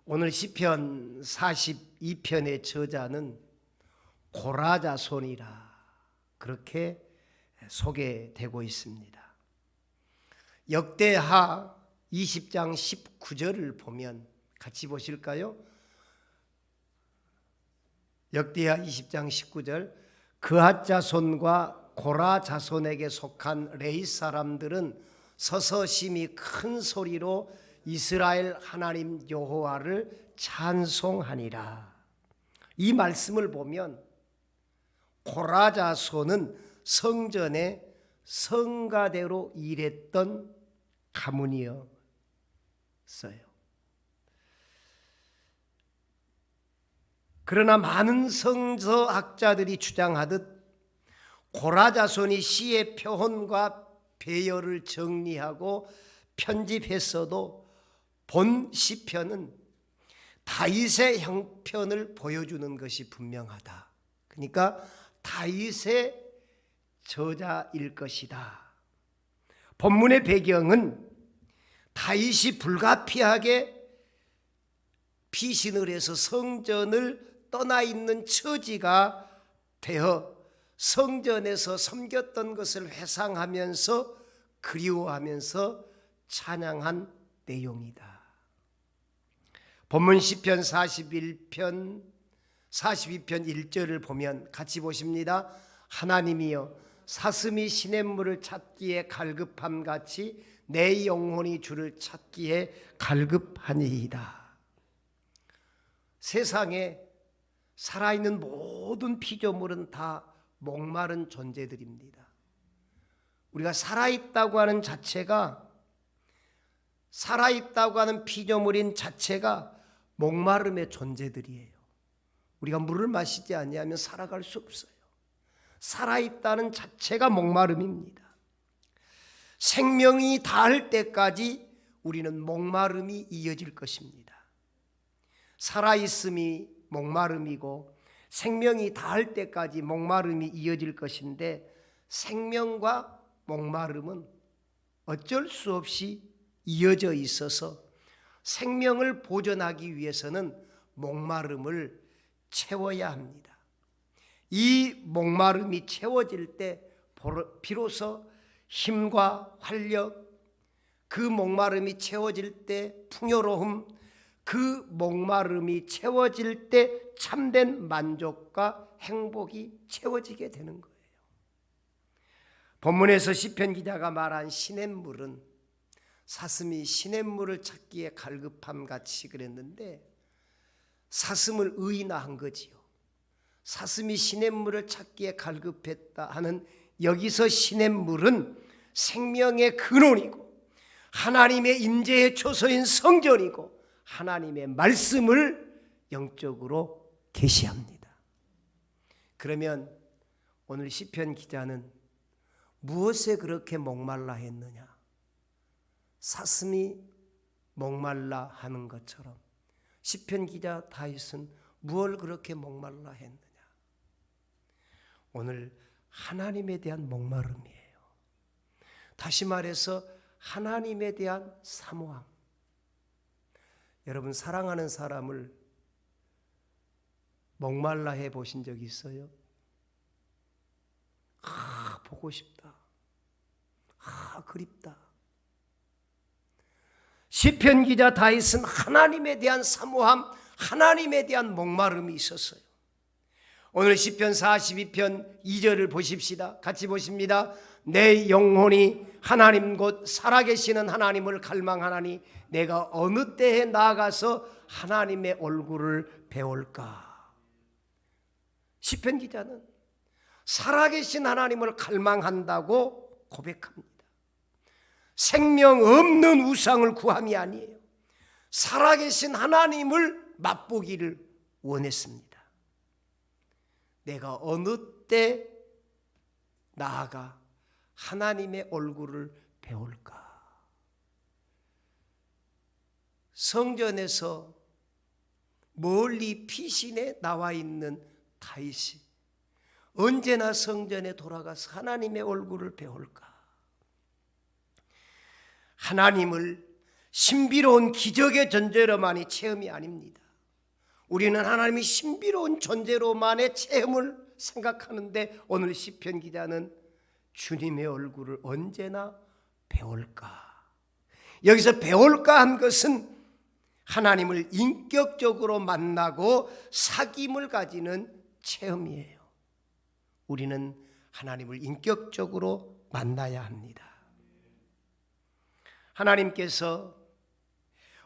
오늘 시편 42편의 저자는 고라자손이라 그렇게 소개되고 있습니다. 역대하 20장 19절을 보면 같이 보실까요? 역대하 20장 19절 그앗 자손과 고라 자손에게 속한 레위 사람들은 서서 심히 큰 소리로 이스라엘 하나님 여호와를 찬송하니라. 이 말씀을 보면 고라 자손은 성전에 성가대로 일했던 가문이었어요. 그러나 많은 성서학자들이 주장하듯 고라 자손이 시의 표현과 배열을 정리하고 편집했어도 본 시편은 다윗의 형편을 보여주는 것이 분명하다. 그러니까 다윗의 저자일 것이다. 본문의 배경은 다윗이 불가피하게 피신을 해서 성전을 떠나 있는 처지가 되어 성전에서 섬겼던 것을 회상하면서 그리워하면서 찬양한 내용이다. 본문 시편 42편 1절을 보면 같이 보십니다. 하나님이여 사슴이 시냇물을 찾기에 갈급함같이 내 영혼이 주를 찾기에 갈급하니이다. 세상에 살아있는 모든 피조물은 다 목마른 존재들입니다. 우리가 살아있다고 하는 자체가, 살아있다고 하는 피조물인 자체가 목마름의 존재들이에요. 우리가 물을 마시지 아니하면 살아갈 수 없어요. 살아있다는 자체가 목마름입니다. 생명이 닿을 때까지 우리는 목마름이 이어질 것입니다. 살아있음이 목마름이고 생명이 닿을 때까지 목마름이 이어질 것인데, 생명과 목마름은 어쩔 수 없이 이어져 있어서 생명을 보존하기 위해서는 목마름을 채워야 합니다. 이 목마름이 채워질 때 비로소 힘과 활력, 그 목마름이 채워질 때 풍요로움, 그 목마름이 채워질 때 참된 만족과 행복이 채워지게 되는 거예요. 본문에서 시편 기자가 말한 시냇물은 사슴이 시냇물을 찾기에 갈급함같이 그랬는데, 사슴을 의인화한 거지요. 사슴이 시냇물을 찾기에 갈급했다 하는 여기서 시냇물은 생명의 근원이고 하나님의 임재의 초소인 성전이고 하나님의 말씀을 영적으로 계시합니다. 그러면 오늘 시편 기자는 무엇에 그렇게 목말라 했느냐? 사슴이 목말라 하는 것처럼 시편 기자 다윗은 무엇을 그렇게 목말라 했느냐? 오늘 하나님에 대한 목마름이에요. 다시 말해서 하나님에 대한 사모함. 여러분, 사랑하는 사람을 목말라 해 보신 적 있어요? 보고 싶다. 그립다. 시편 기자 다윗은 하나님에 대한 사모함, 하나님에 대한 목마름이 있었어요. 오늘 시편 42편 2절을 보십시다. 같이 보십니다. 내 영혼이 하나님 곧 살아계시는 하나님을 갈망하나니 내가 어느 때에 나아가서 하나님의 얼굴을 배울까? 시편 기자는 살아계신 하나님을 갈망한다고 고백합니다. 생명 없는 우상을 구함이 아니에요. 살아계신 하나님을 맛보기를 원했습니다. 내가 어느 때 나아가 하나님의 얼굴을 배울까? 성전에서 멀리 피신에 나와 있는 다윗이 언제나 성전에 돌아가서 하나님의 얼굴을 배울까? 하나님을 신비로운 기적의 존재로만이 체험이 아닙니다. 우리는 하나님이 신비로운 존재로만의 체험을 생각하는데 오늘 시편 기자는 주님의 얼굴을 언제나 배울까? 여기서 배울까 한 것은 하나님을 인격적으로 만나고 사귐을 가지는 체험이에요. 우리는 하나님을 인격적으로 만나야 합니다. 하나님께서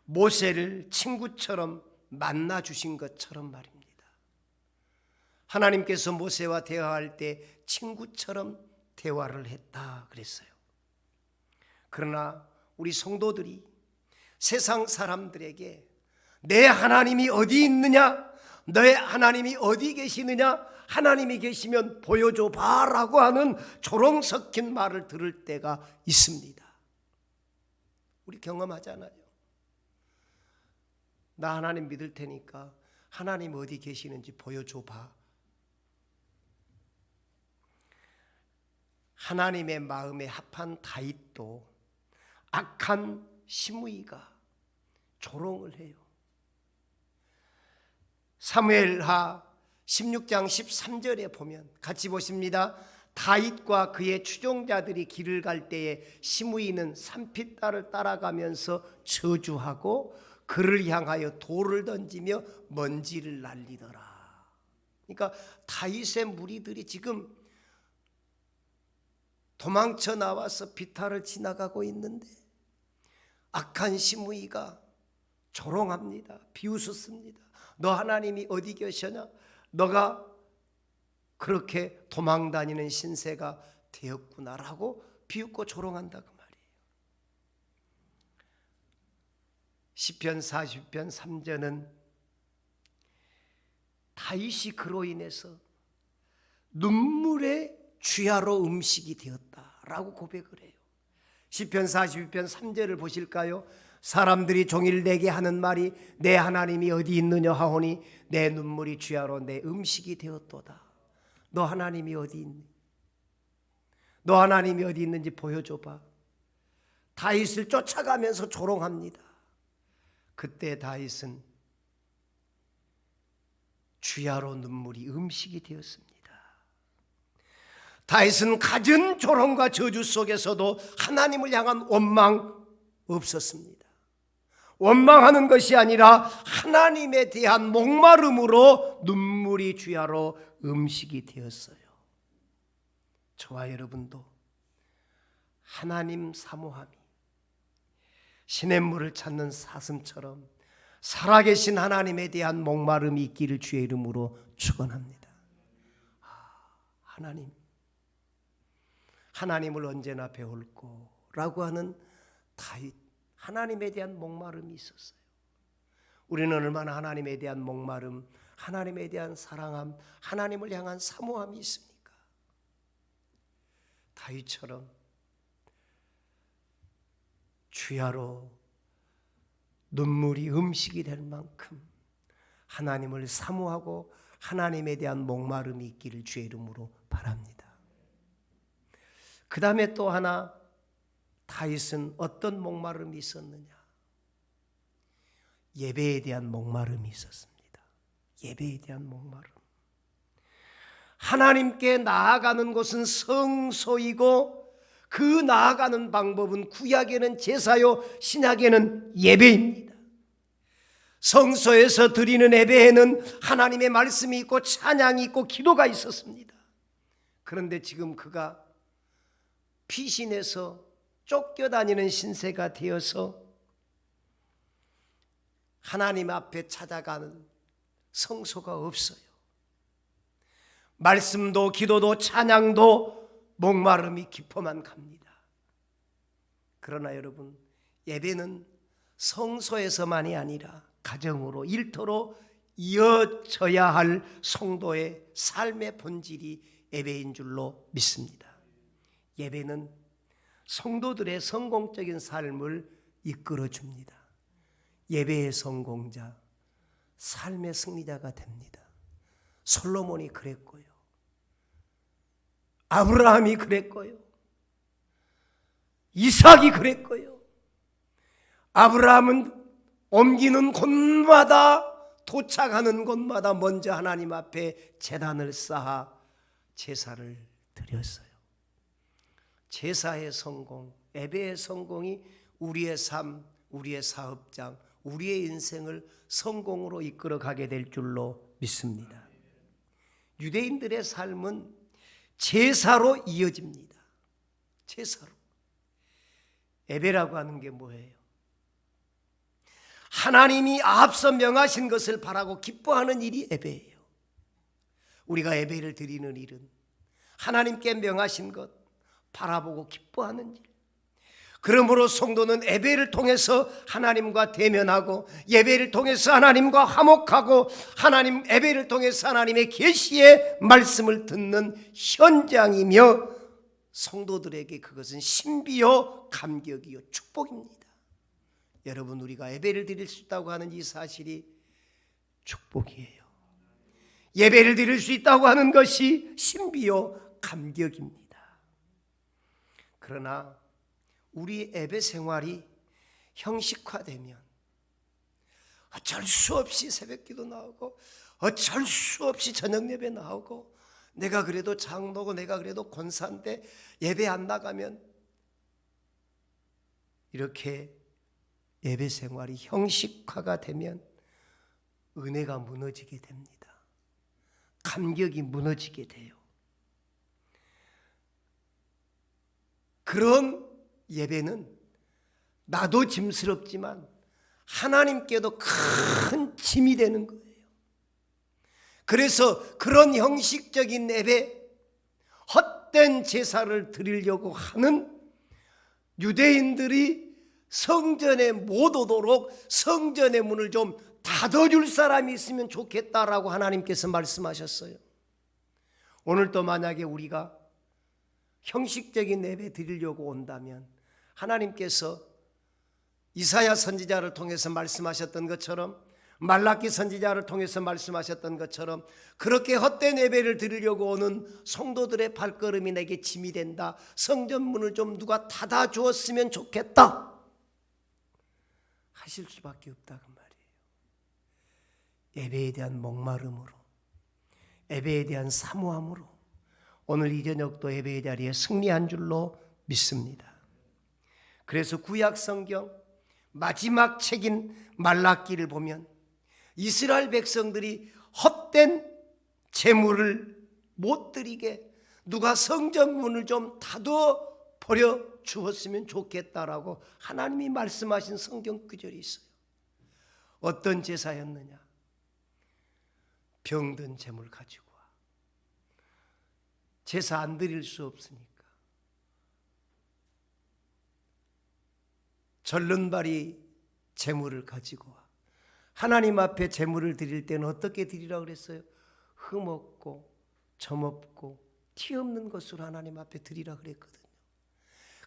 모세를 친구처럼 만나 주신 것처럼 말입니다. 하나님께서 모세와 대화할 때 친구처럼 대화를 했다 그랬어요. 그러나 우리 성도들이 세상 사람들에게 내 하나님이 어디 있느냐, 너의 하나님이 어디 계시느냐, 하나님이 계시면 보여줘 봐라고 하는 조롱 섞인 말을 들을 때가 있습니다. 우리 경험하잖아요. 나 하나님 믿을 테니까 하나님 어디 계시는지 보여줘 봐. 하나님의 마음에 합한 다윗도 악한 시므이가 조롱을 해요. 사무엘하 16장 13절에 보면 같이 보십니다. 다윗과 그의 추종자들이 길을 갈 때에 시므이는 산피딸을 따라가면서 저주하고 그를 향하여 돌을 던지며 먼지를 날리더라. 그러니까 다윗의 무리들이 지금 도망쳐 나와서 비탈을 지나가고 있는데 악한 시므이가 조롱합니다. 비웃었습니다. 너 하나님이 어디 계시냐? 너가 그렇게 도망다니는 신세가 되었구나라고 비웃고 조롱한다 그 말이에요. 시편 40편 3절은 다윗이 그로 인해서 눈물의 주야로 음식이 되었다라고 고백을 해요. 시편 42편 3절을 보실까요? 사람들이 종일 내게 하는 말이 내 하나님이 어디 있느냐 하오니 내 눈물이 주야로 내 음식이 되었도다. 너 하나님이 어디 있니? 너 하나님이 어디 있는지 보여줘봐. 다윗을 쫓아가면서 조롱합니다. 그때 다윗은 주야로 눈물이 음식이 되었습니다. 다윗은 갖은 조롱과 저주 속에서도 하나님을 향한 원망 없었습니다. 원망하는 것이 아니라 하나님에 대한 목마름으로 눈물이 주야로 음식이 되었어요. 저와 여러분도 하나님 사모함이 시냇물을 찾는 사슴처럼 살아계신 하나님에 대한 목마름이 있기를 주의 이름으로 축원합니다. 하나님을 언제나 배울 거라고 하는 다윗, 하나님에 대한 목마름이 있었어요. 우리는 얼마나 하나님에 대한 목마름, 하나님에 대한 사랑함, 하나님을 향한 사모함이 있습니까? 다윗처럼 주야로 눈물이 음식이 될 만큼 하나님을 사모하고 하나님에 대한 목마름이 있기를 주의 이름으로 바랍니다. 그 다음에 또 하나 다윗은 어떤 목마름이 있었느냐? 예배에 대한 목마름이 있었습니다. 예배에 대한 목마름. 하나님께 나아가는 곳은 성소이고 그 나아가는 방법은 구약에는 제사요 신약에는 예배입니다. 성소에서 드리는 예배에는 하나님의 말씀이 있고 찬양이 있고 기도가 있었습니다. 그런데 지금 그가 피신해서 쫓겨다니는 신세가 되어서 하나님 앞에 찾아가는 성소가 없어요. 말씀도 기도도 찬양도 목마름이 깊어만 갑니다. 그러나 여러분, 예배는 성소에서만이 아니라 가정으로, 일터로 이어져야 할 성도의 삶의 본질이 예배인 줄로 믿습니다. 예배는 성도들의 성공적인 삶을 이끌어줍니다. 예배의 성공자, 삶의 승리자가 됩니다. 솔로몬이 그랬고요. 아브라함이 그랬고요. 이삭이 그랬고요. 아브라함은 옮기는 곳마다, 도착하는 곳마다 먼저 하나님 앞에 제단을 쌓아 제사를 드렸어요. 제사의 성공, 예배의 성공이 우리의 삶, 우리의 사업장, 우리의 인생을 성공으로 이끌어가게 될 줄로 믿습니다. 유대인들의 삶은 제사로 이어집니다. 제사로. 예배라고 하는 게 뭐예요? 하나님이 앞서 명하신 것을 바라고 기뻐하는 일이 예배예요. 우리가 예배를 드리는 일은 하나님께 명하신 것 바라보고 기뻐하는 일. 그러므로 성도는 예배를 통해서 하나님과 대면하고, 예배를 통해서 하나님과 화목하고, 하나님 예배를 통해서 하나님의 계시의 말씀을 듣는 현장이며, 성도들에게 그것은 신비요 감격이요 축복입니다. 여러분, 우리가 예배를 드릴 수 있다고 하는 이 사실이 축복이에요. 예배를 드릴 수 있다고 하는 것이 신비요 감격입니다. 그러나 우리 예배 생활이 형식화되면 어쩔 수 없이 새벽기도 나오고, 어쩔 수 없이 저녁 예배 나오고, 내가 그래도 장로고 내가 그래도 권사인데 예배 안 나가면, 이렇게 예배 생활이 형식화가 되면 은혜가 무너지게 됩니다. 감격이 무너지게 돼요. 그런 예배는 나도 짐스럽지만 하나님께도 큰 짐이 되는 거예요. 그래서 그런 형식적인 예배, 헛된 제사를 드리려고 하는 유대인들이 성전에 못 오도록 성전의 문을 좀 닫아줄 사람이 있으면 좋겠다라고 하나님께서 말씀하셨어요. 오늘도 만약에 우리가 형식적인 예배 드리려고 온다면 하나님께서 이사야 선지자를 통해서 말씀하셨던 것처럼, 말라기 선지자를 통해서 말씀하셨던 것처럼, 그렇게 헛된 예배를 드리려고 오는 성도들의 발걸음이 내게 짐이 된다, 성전 문을 좀 누가 닫아 주었으면 좋겠다 하실 수밖에 없다 그 말이에요. 예배에 대한 목마름으로, 예배에 대한 사모함으로 오늘 이 저녁도 예배의 자리에 승리한 줄로 믿습니다. 그래서 구약 성경 마지막 책인 말라기를 보면 이스라엘 백성들이 헛된 제물을 못 드리게 누가 성전 문을 좀 닫아 버려 주었으면 좋겠다라고 하나님이 말씀하신 성경 구절이 있어요. 어떤 제사였느냐? 병든 제물 가지고 와. 제사 안 드릴 수 없으니까 절름발이 제물을 가지고 와. 하나님 앞에 제물을 드릴 때는 어떻게 드리라고 그랬어요? 흠없고 점없고 티 없는 것으로 하나님 앞에 드리라 그랬거든요.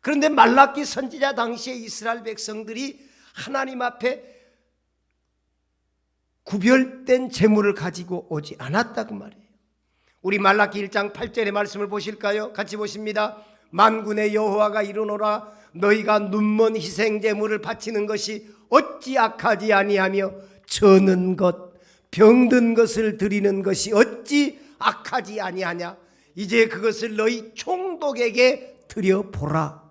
그런데 말라기 선지자 당시에 이스라엘 백성들이 하나님 앞에 구별된 제물을 가지고 오지 않았다고 말이에요. 우리 말라기 1장 8절의 말씀을 보실까요? 같이 보십니다. 만군의 여호와가 이르노라, 너희가 눈먼 희생 제물을 바치는 것이 어찌 악하지 아니하며 저는 것, 병든 것을 드리는 것이 어찌 악하지 아니하냐. 이제 그것을 너희 총독에게 드려보라.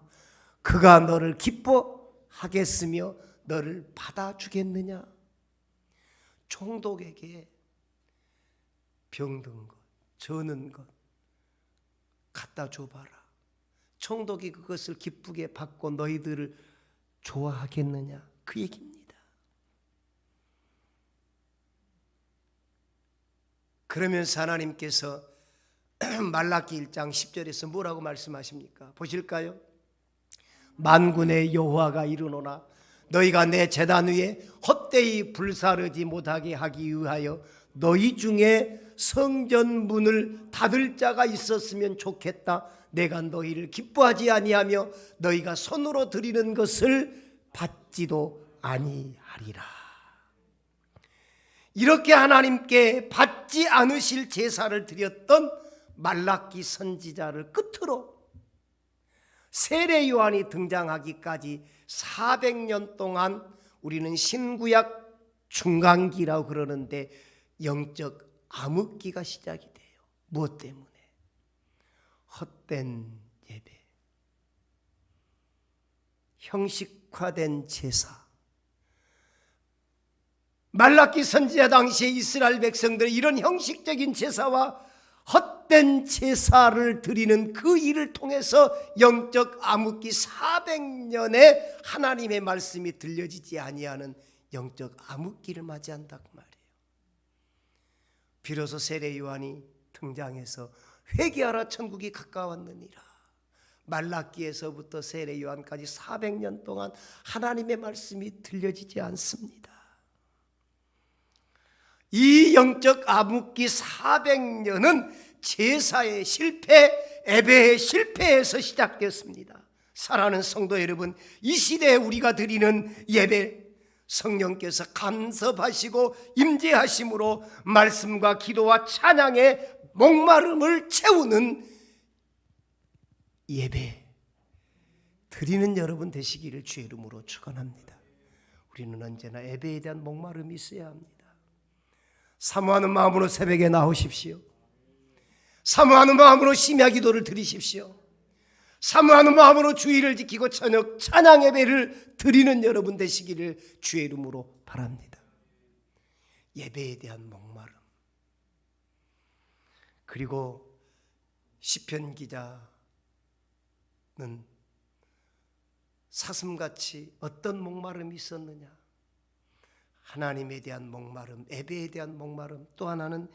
그가 너를 기뻐하겠으며 너를 받아주겠느냐. 총독에게 병든 것, 저는 것 갖다 줘봐라. 총독이 그것을 기쁘게 받고 너희들을 좋아하겠느냐, 그 얘기입니다. 그러면서 하나님께서 말라기 1장 10절에서 뭐라고 말씀하십니까? 보실까요? 만군의 여호와가 이르노라, 너희가 내 제단 위에 헛되이 불사르지 못하게 하기 위하여 너희 중에 성전 문을 닫을 자가 있었으면 좋겠다. 내가 너희를 기뻐하지 아니하며 너희가 손으로 드리는 것을 받지도 아니하리라. 이렇게 하나님께 받지 않으실 제사를 드렸던 말라기 선지자를 끝으로 세례 요한이 등장하기까지 400년 동안 우리는 신구약 중간기라고 그러는데 영적 암흑기가 시작이 돼요. 무엇 때문에? 헛된 예배, 형식화된 제사. 말라기 선지자 당시에 이스라엘 백성들이 이런 형식적인 제사와 헛된 제사를 드리는 그 일을 통해서 영적 암흑기 400년의 하나님의 말씀이 들려지지 아니하는 영적 암흑기를 맞이한다고 말이에요. 비로소 세례 요한이 등장해서 회개하라 천국이 가까웠느니라. 말라기에서부터 세례 요한까지 400년 동안 하나님의 말씀이 들려지지 않습니다. 이 영적 암흑기 400년은 제사의 실패, 예배의 실패에서 시작됐습니다. 사랑하는 성도 여러분, 이 시대에 우리가 드리는 예배, 성령께서 간섭하시고 임재하심으로 말씀과 기도와 찬양의 목마름을 채우는 예배 드리는 여러분 되시기를 주의 이름으로 축원합니다. 우리는 언제나 예배에 대한 목마름이 있어야 합니다. 사모하는 마음으로 새벽에 나오십시오. 사모하는 마음으로 심야 기도를 드리십시오. 사모하는 마음으로 주의를 지키고 저녁 찬양 예배를 드리는 여러분 되시기를 주의 이름으로 바랍니다. 예배에 대한 목마름. 그리고 시편 기자는 사슴같이 어떤 목마름이 있었느냐? 하나님에 대한 목마름, 예배에 대한 목마름, 또 하나는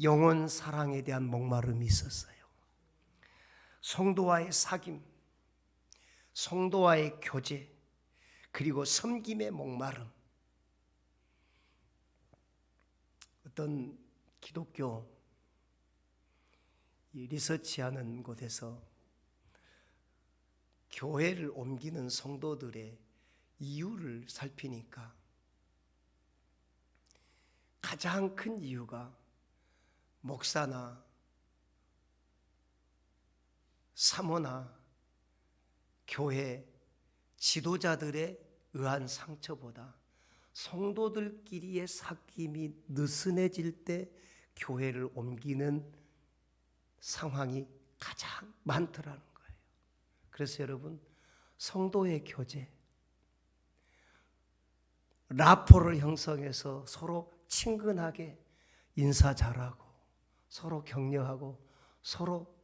영혼 사랑에 대한 목마름이 있었어요. 성도와의 사귐, 성도와의 교제, 그리고 섬김의 목마름. 어떤 기독교 리서치하는 곳에서 교회를 옮기는 성도들의 이유를 살피니까 가장 큰 이유가 목사나 사모나 교회 지도자들에 의한 상처보다 성도들끼리의 사귐이 느슨해질 때 교회를 옮기는 상황이 가장 많더라는 거예요. 그래서 여러분, 성도의 교제, 라포를 형성해서 서로 친근하게 인사 잘하고 서로 격려하고 서로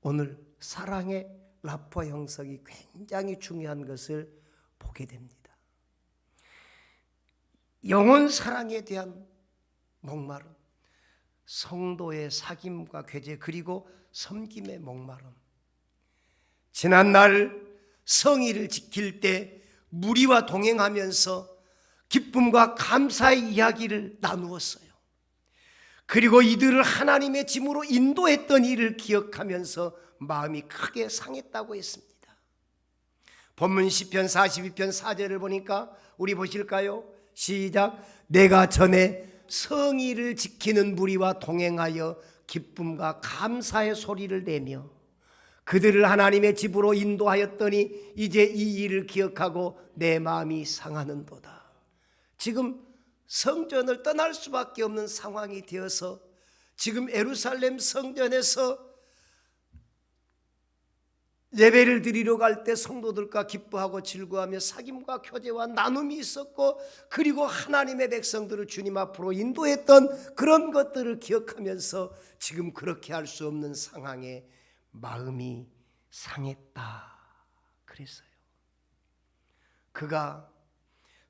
오늘 사랑의 라포 형성이 굉장히 중요한 것을 보게 됩니다. 영혼 사랑에 대한 목마름, 성도의 사귐과 교제, 그리고 섬김의 목마름. 지난날 성의를 지킬 때 무리와 동행하면서 기쁨과 감사의 이야기를 나누었어요. 그리고 이들을 하나님의 짐으로 인도했던 일을 기억하면서 마음이 크게 상했다고 했습니다. 본문 시편 42편 4절을 보니까 우리 보실까요? 시작. 내가 전에 성의를 지키는 무리와 동행하여 기쁨과 감사의 소리를 내며 그들을 하나님의 집으로 인도하였더니 이제 이 일을 기억하고 내 마음이 상하는도다. 지금 성전을 떠날 수밖에 없는 상황이 되어서 지금 예루살렘 성전에서 예배를 드리러 갈 때 성도들과 기뻐하고 즐거워하며 사귐과 교제와 나눔이 있었고, 그리고 하나님의 백성들을 주님 앞으로 인도했던 그런 것들을 기억하면서 지금 그렇게 할 수 없는 상황에 마음이 상했다 그랬어요. 그가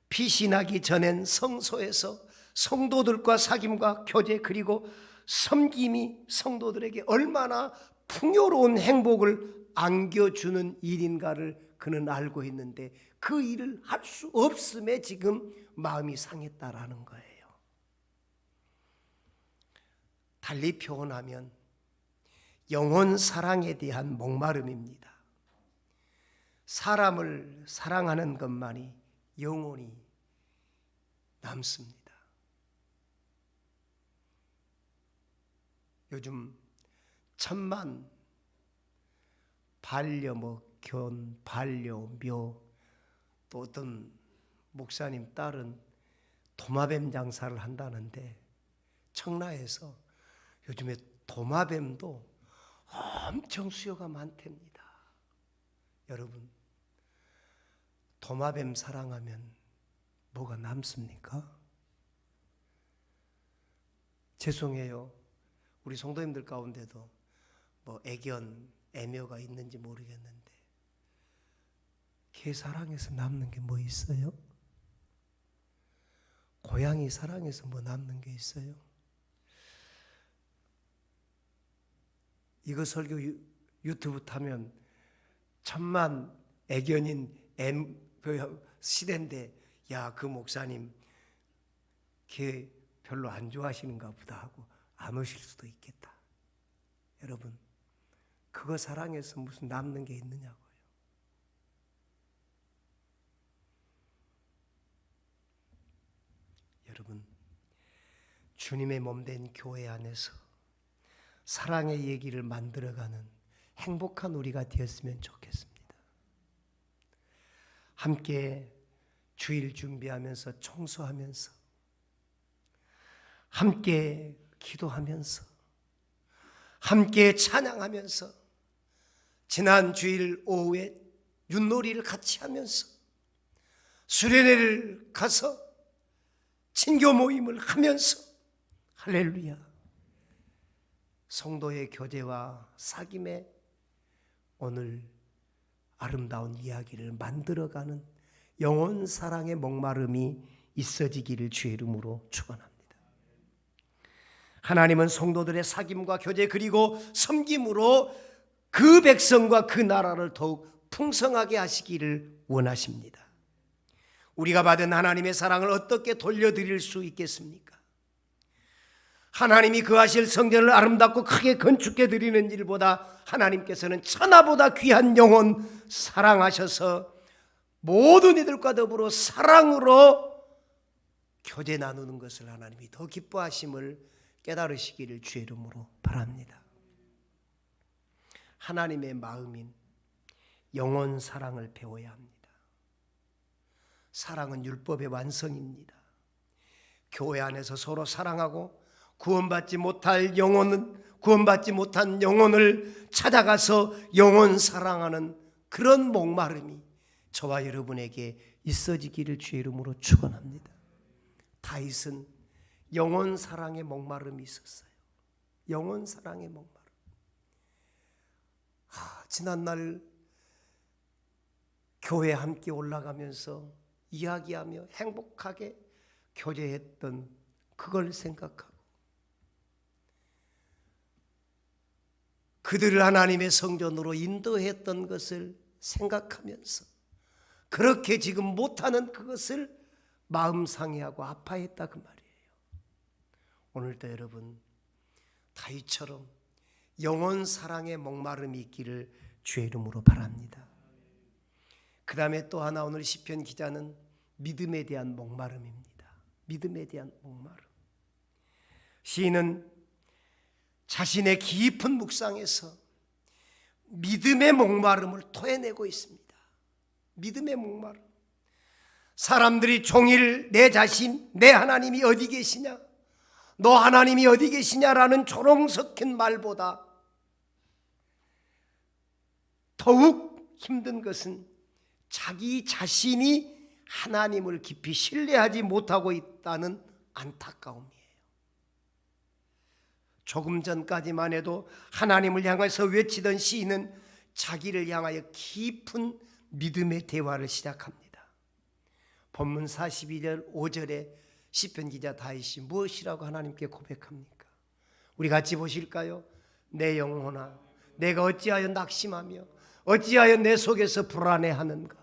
피신하기 전엔 성소에서 성도들과 사귐과 교제 그리고 섬김이 성도들에게 얼마나 풍요로운 행복을 안겨주는 일인가를 그는 알고 있는데 그 일을 할 수 없음에 지금 마음이 상했다라는 거예요. 달리 표현하면 영혼 사랑에 대한 목마름입니다. 사람을 사랑하는 것만이 영혼이 남습니다. 요즘 천만 반려먹 견, 반려, 묘, 또 어떤 목사님 딸은 도마뱀 장사를 한다는데 청라에서 요즘에 도마뱀도 엄청 수요가 많답니다. 여러분, 도마뱀 사랑하면 뭐가 남습니까? 죄송해요. 우리 성도님들 가운데도 뭐 애견, 애묘가 있는지 모르겠는데 개 사랑해서 남는 게 뭐 있어요? 고양이 사랑해서 뭐 남는 게 있어요? 이거 설교 유튜브 타면 천만 애견인 시대인데 야, 그 목사님 개 별로 안 좋아하시는가 보다 하고 안 오실 수도 있겠다. 여러분, 그거 사랑해서 무슨 남는 게 있느냐고요. 여러분, 주님의 몸된 교회 안에서 사랑의 얘기를 만들어가는 행복한 우리가 되었으면 좋겠습니다. 함께 주일 준비하면서 청소하면서 함께 기도하면서 함께 찬양하면서 지난 주일 오후에 윷놀이를 같이 하면서 수련회를 가서 친교 모임을 하면서 할렐루야, 성도의 교제와 사귐에 오늘 아름다운 이야기를 만들어가는 영혼 사랑의 목마름이 있어지기를 주의 이름으로 축원합니다. 하나님은 성도들의 사귐과 교제 그리고 섬김으로 그 백성과 그 나라를 더욱 풍성하게 하시기를 원하십니다. 우리가 받은 하나님의 사랑을 어떻게 돌려드릴 수 있겠습니까? 하나님이 거하실 성전을 아름답고 크게 건축해 드리는 일보다 하나님께서는 천하보다 귀한 영혼 사랑하셔서 모든 이들과 더불어 사랑으로 교제 나누는 것을 하나님이 더 기뻐하심을 깨달으시기를 주의 이름으로 바랍니다. 하나님의 마음인 영혼 사랑을 배워야 합니다. 사랑은 율법의 완성입니다. 교회 안에서 서로 사랑하고 구원받지 못한 영혼을 찾아가서 영혼 사랑하는 그런 목마름이 저와 여러분에게 있어지기를 주의 이름으로 축원합니다. 다윗은 영혼 사랑의 목마름이 있었어요. 영혼 사랑의 목마름. 지난날 교회 함께 올라가면서 이야기하며 행복하게 교제했던 그걸 생각하고 그들을 하나님의 성전으로 인도했던 것을 생각하면서 그렇게 지금 못하는 그것을 마음 상해하고 아파했다 그 말이에요. 오늘도 여러분 다윗처럼 영혼 사랑의 목마름이 있기를 주의 이름으로 바랍니다. 그 다음에 또 하나 오늘 시편 기자는 믿음에 대한 목마름입니다. 믿음에 대한 목마름. 시인은 자신의 깊은 묵상에서 믿음의 목마름을 토해내고 있습니다. 믿음의 목마름. 사람들이 종일 내 자신, 내 하나님이 어디 계시냐, 너 하나님이 어디 계시냐라는 조롱 섞인 말보다 더욱 힘든 것은 자기 자신이 하나님을 깊이 신뢰하지 못하고 있다는 안타까움이에요. 조금 전까지만 해도 하나님을 향해서 외치던 시인은 자기를 향하여 깊은 믿음의 대화를 시작합니다. 본문 42절 5절에 시편 기자 다윗이 무엇이라고 하나님께 고백합니까? 우리 같이 보실까요? 내 영혼아, 내가 어찌하여 낙심하며 어찌하여 내 속에서 불안해하는가?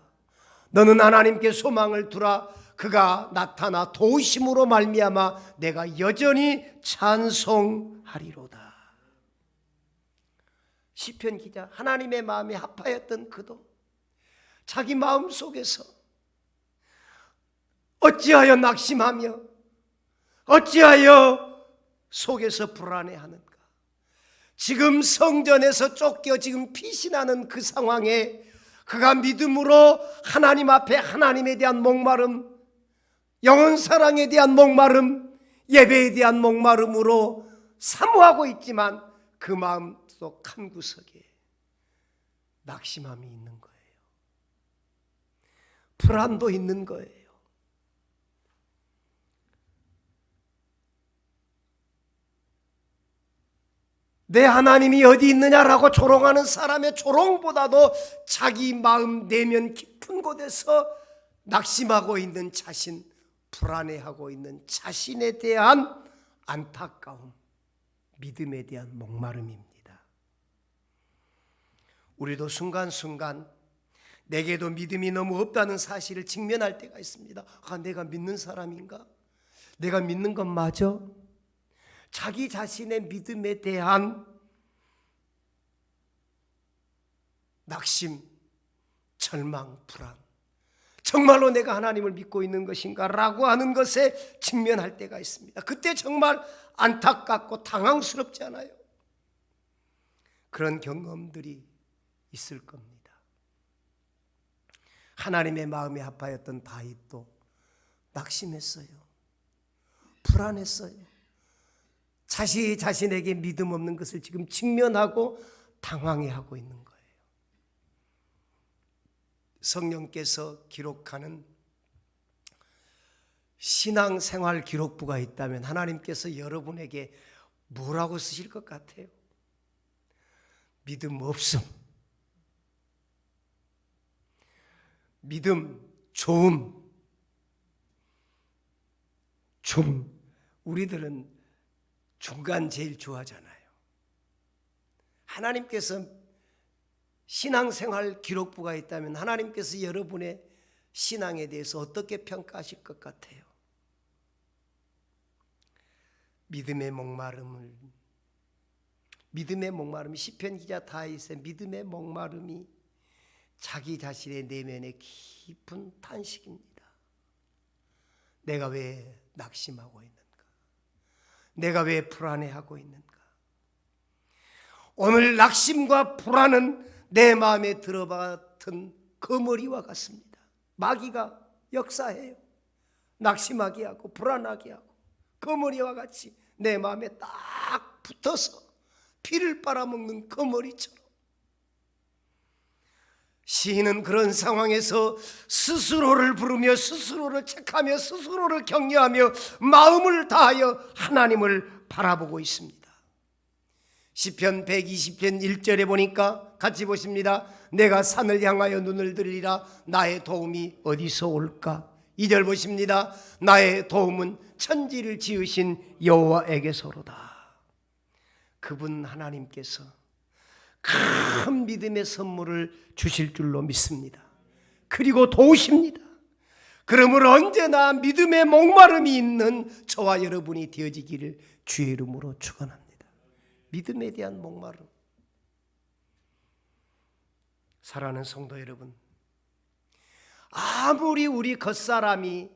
너는 하나님께 소망을 두라. 그가 나타나 도우심으로 말미암아 내가 여전히 찬송하리로다. 시편 기자, 하나님의 마음에 합하였던 그도 자기 마음 속에서 어찌하여 낙심하며 어찌하여 속에서 불안해하는가? 지금 성전에서 쫓겨 지금 피신하는 그 상황에 그가 믿음으로 하나님 앞에 하나님에 대한 목마름, 영혼 사랑에 대한 목마름, 예배에 대한 목마름으로 사모하고 있지만 그 마음속 한 구석에 낙심함이 있는 거예요. 불안도 있는 거예요. 내 하나님이 어디 있느냐라고 조롱하는 사람의 조롱보다도 자기 마음 내면 깊은 곳에서 낙심하고 있는 자신, 불안해하고 있는 자신에 대한 안타까움, 믿음에 대한 목마름입니다. 우리도 순간순간 내게도 믿음이 너무 없다는 사실을 직면할 때가 있습니다. 내가 믿는 사람인가? 내가 믿는 건 맞아? 자기 자신의 믿음에 대한 낙심, 절망, 불안, 정말로 내가 하나님을 믿고 있는 것인가? 라고 하는 것에 직면할 때가 있습니다. 그때 정말 안타깝고 당황스럽지 않아요? 그런 경험들이 있을 겁니다. 하나님의 마음에 합하였던 다윗도 낙심했어요. 불안했어요. 자신에게 믿음 없는 것을 지금 직면하고 당황해하고 있는 거예요. 성령께서 기록하는 신앙생활 기록부가 있다면 하나님께서 여러분에게 뭐라고 쓰실 것 같아요? 믿음 없음, 믿음 좋음, 우리들은 중간 제일 좋아하잖아요. 하나님께서 신앙생활 기록부가 있다면 하나님께서 여러분의 신앙에 대해서 어떻게 평가하실 것 같아요? 믿음의 목마름이 시편 기자 다윗의 믿음의 목마름이 자기 자신의 내면의 깊은 탄식입니다. 내가 왜 낙심하고 있는가? 내가 왜 불안해하고 있는가? 오늘 낙심과 불안은 내 마음에 들어받은 거머리와 같습니다. 마귀가 역사해요. 낙심하게 하고 불안하게 하고 거머리와 같이 내 마음에 딱 붙어서 피를 빨아먹는 거머리처럼. 시인은 그런 상황에서 스스로를 부르며 스스로를 책하며 스스로를 격려하며 마음을 다하여 하나님을 바라보고 있습니다. 시편 120편 1절에 보니까 같이 보십니다. 내가 산을 향하여 눈을 들리라. 나의 도움이 어디서 올까? 2절 보십니다. 나의 도움은 천지를 지으신 여호와에게서로다. 그분 하나님께서 큰 믿음의 선물을 주실 줄로 믿습니다. 그리고 도우십니다. 그러므로 언제나 믿음의 목마름이 있는 저와 여러분이 되어지기를 주의 이름으로 축원합니다. 믿음에 대한 목마름. 사랑하는 성도 여러분, 아무리 우리 겉사람이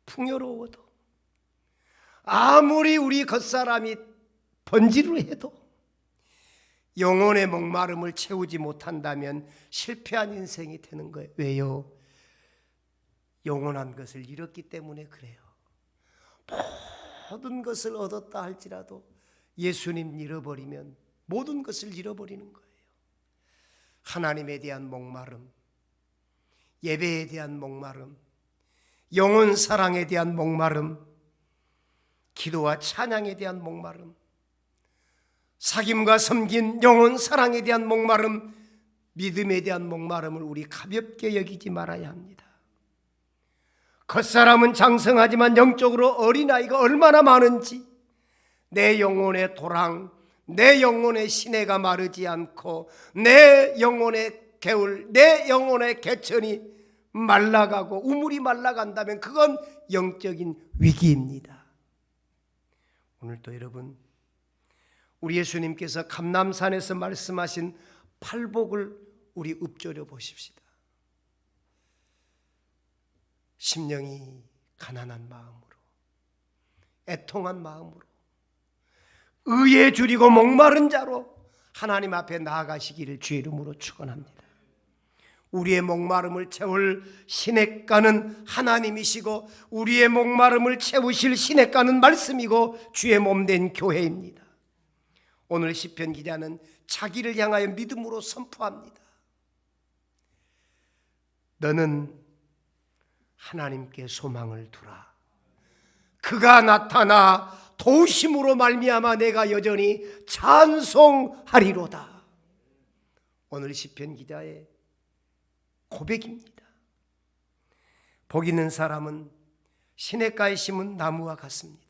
풍요로워도, 아무리 우리 겉사람이 번지르 해도 영혼의 목마름을 채우지 못한다면 실패한 인생이 되는 거예요. 왜요? 영원한 것을 잃었기 때문에 그래요. 모든 것을 얻었다 할지라도 예수님 잃어버리면 모든 것을 잃어버리는 거예요. 하나님에 대한 목마름, 예배에 대한 목마름, 영혼 사랑에 대한 목마름, 기도와 찬양에 대한 목마름, 사귐과 섬긴 영혼 사랑에 대한 목마름, 믿음에 대한 목마름을 우리 가볍게 여기지 말아야 합니다. 겉사람은 장성하지만 영적으로 어린아이가 얼마나 많은지, 내 영혼의 도랑, 내 영혼의 시내가 마르지 않고 내 영혼의 개울, 내 영혼의 개천이 말라가고 우물이 말라간다면 그건 영적인 위기입니다. 오늘도 여러분, 우리 예수님께서 감람산에서 말씀하신 팔복을 우리 읊조려 보십시다. 심령이 가난한 마음으로, 애통한 마음으로, 의에 줄이고 목마른 자로 하나님 앞에 나아가시기를 주의 이름으로 축원합니다. 우리의 목마름을 채울 시냇가는 하나님이시고 우리의 목마름을 채우실 시냇가는 말씀이고 주의 몸된 교회입니다. 오늘 시편 기자는 자기를 향하여 믿음으로 선포합니다. 너는 하나님께 소망을 두라. 그가 나타나 도우심으로 말미암아 내가 여전히 찬송하리로다. 오늘 시편 기자의 고백입니다. 복 있는 사람은 시냇가에 심은 나무와 같습니다.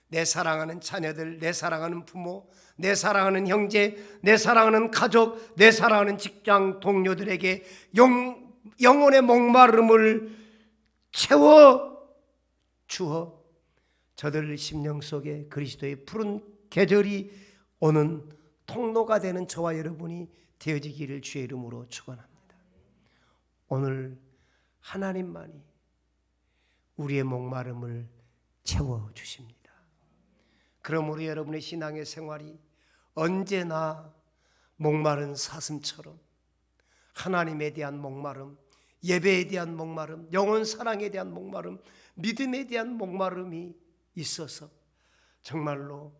내 사랑하는 자녀들, 내 사랑하는 부모, 내 사랑하는 형제, 내 사랑하는 가족, 내 사랑하는 직장 동료들에게 영혼의 목마름을 채워 주어 저들 심령 속에 그리스도의 푸른 계절이 오는 통로가 되는 저와 여러분이 되어지기를 주의 이름으로 축원합니다. 오늘 하나님만이 우리의 목마름을 채워주십니다. 그러므로 여러분의 신앙의 생활이 언제나 목마른 사슴처럼 하나님에 대한 목마름, 예배에 대한 목마름, 영혼 사랑에 대한 목마름, 믿음에 대한 목마름이 있어서 정말로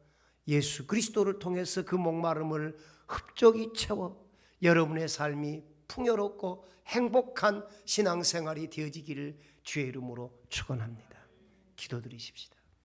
예수 그리스도를 통해서 그 목마름을 흡족히 채워 여러분의 삶이 풍요롭고 행복한 신앙생활이 되어지기를 주의 이름으로 축원합니다. 기도드리십시다.